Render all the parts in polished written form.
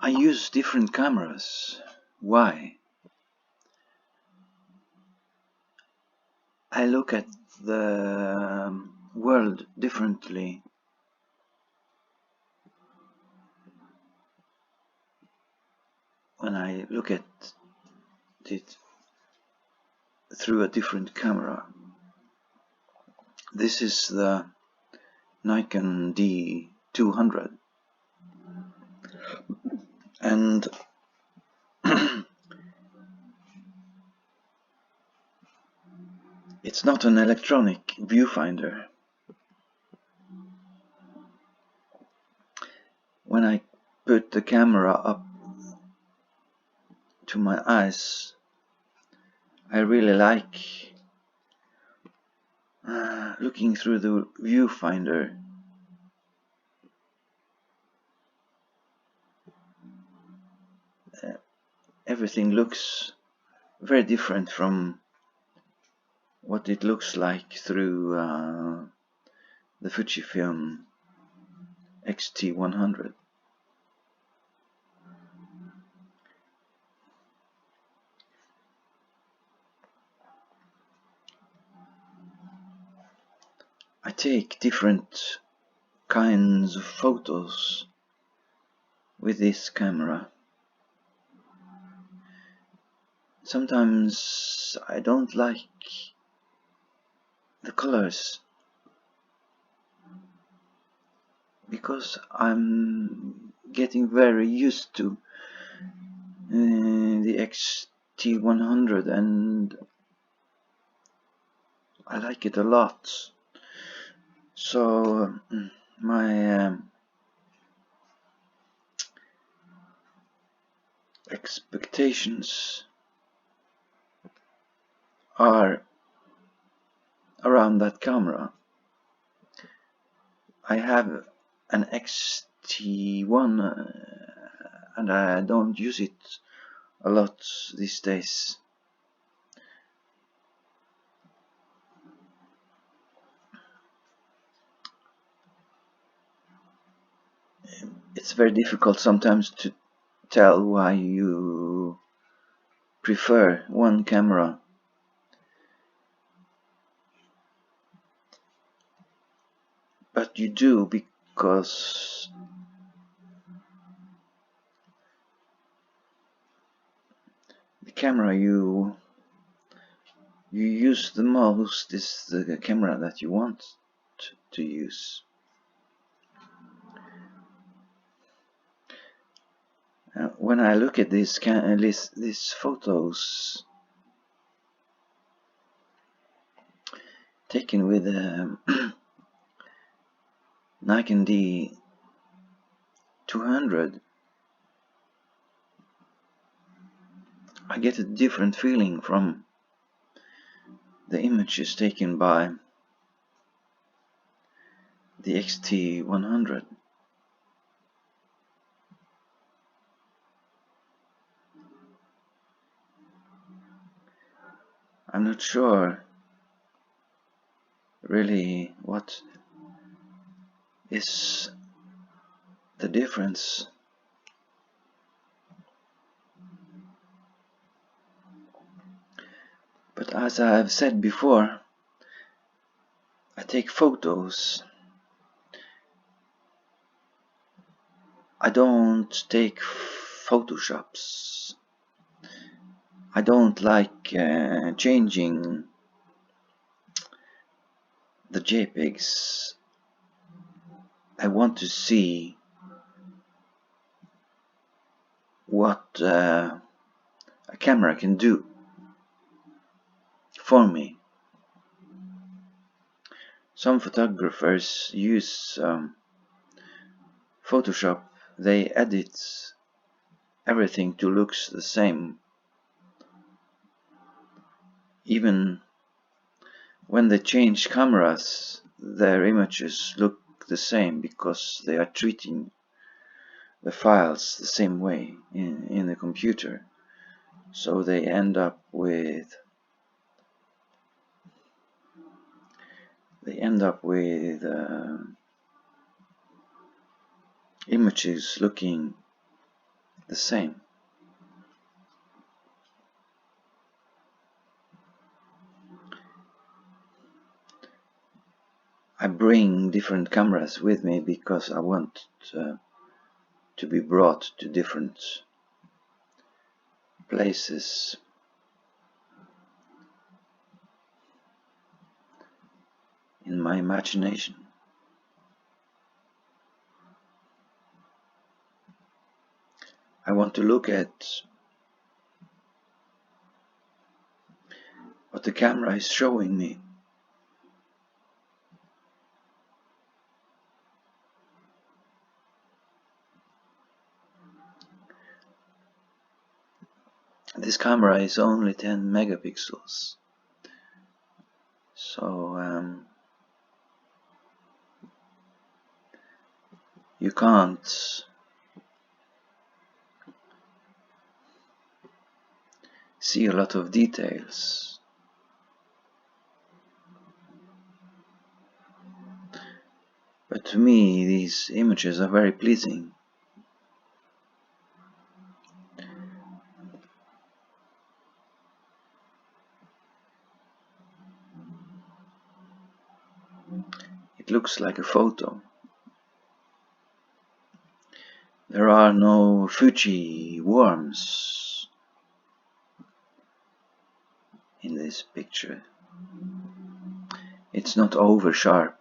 I use different cameras. Why? I look at the world differently. When I look at it through a different camera. This is the Nikon D200, and it's not an electronic viewfinder. When I put the camera up to my eyes, I really like looking through the viewfinder. Everything looks very different from what it looks like through the Fujifilm X-T100. I take different kinds of photos with this camera. Sometimes I don't like the colors because I'm getting very used to the X-T100 and I like it a lot. So my expectations are around that camera. I have an X-T1 and I don't use it a lot these days. It's very difficult sometimes to tell why you prefer one camera. But you do, because the camera you use the most is the camera that you want to use. When I look at these photos taken with Nikon D200, I get a different feeling from the images taken by the X-T100. I'm not sure really what is the difference. But as I have said before, I take photos. I don't take photoshops. I don't like changing the JPEGs. I want to see what a camera can do for me. Some photographers use Photoshop. They edit everything to look the same. Even when they change cameras, their images look the same because they are treating the files the same way in the computer. So they end up with images looking the same. I bring different cameras with me because I want to be brought to different places in my imagination. I want to look at what the camera is showing me. This camera is only 10 megapixels, so you can't see a lot of details. But to me, these images are very pleasing. It looks like a photo. There are no Fuji worms in this picture. It's not over sharp.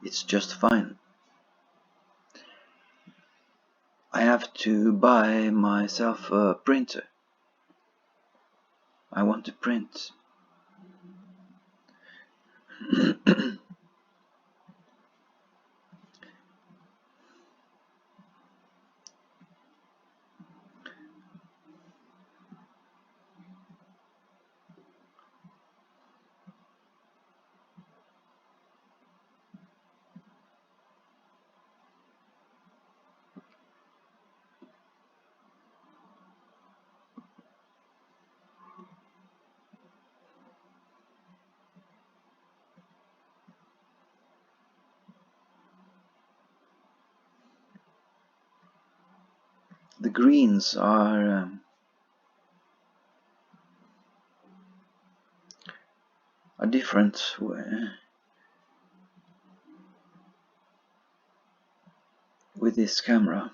It's just fine. I have to buy myself a printer. I want to print. The greens are different with this camera.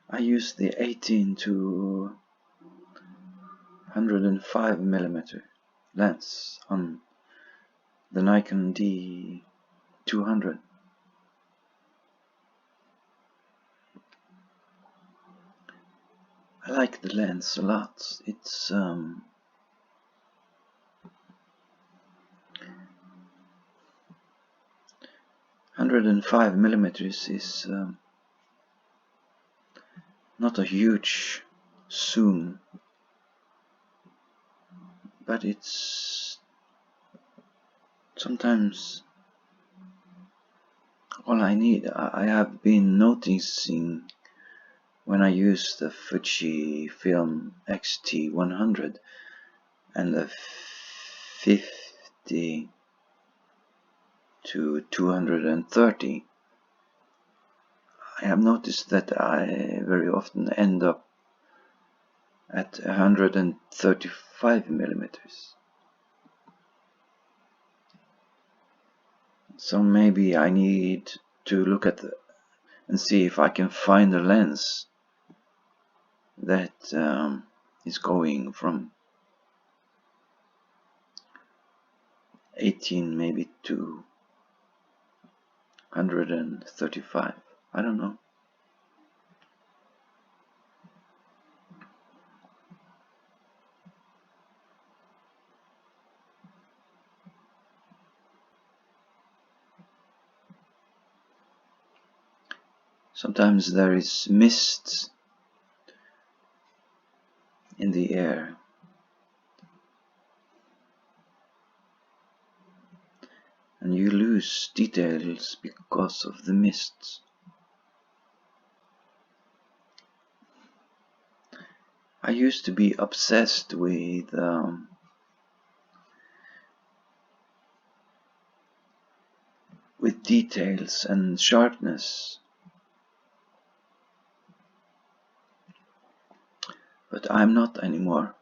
I use the 18 to 105 millimeter lens on the Nikon D200. I like the lens a lot. It's 105 millimeters is not a huge zoom, but it's sometimes all I need. I have been noticing when I use the Fujifilm X-T100 and the 50 to 230, I have noticed that I very often end up at 135 millimeters. So maybe I need to look at and see if I can find a lens that is going from 18 maybe to 135. I don't know. Sometimes there is mist in the air. And you lose details because of the mists. I used to be obsessed with details and sharpness, but I'm not anymore.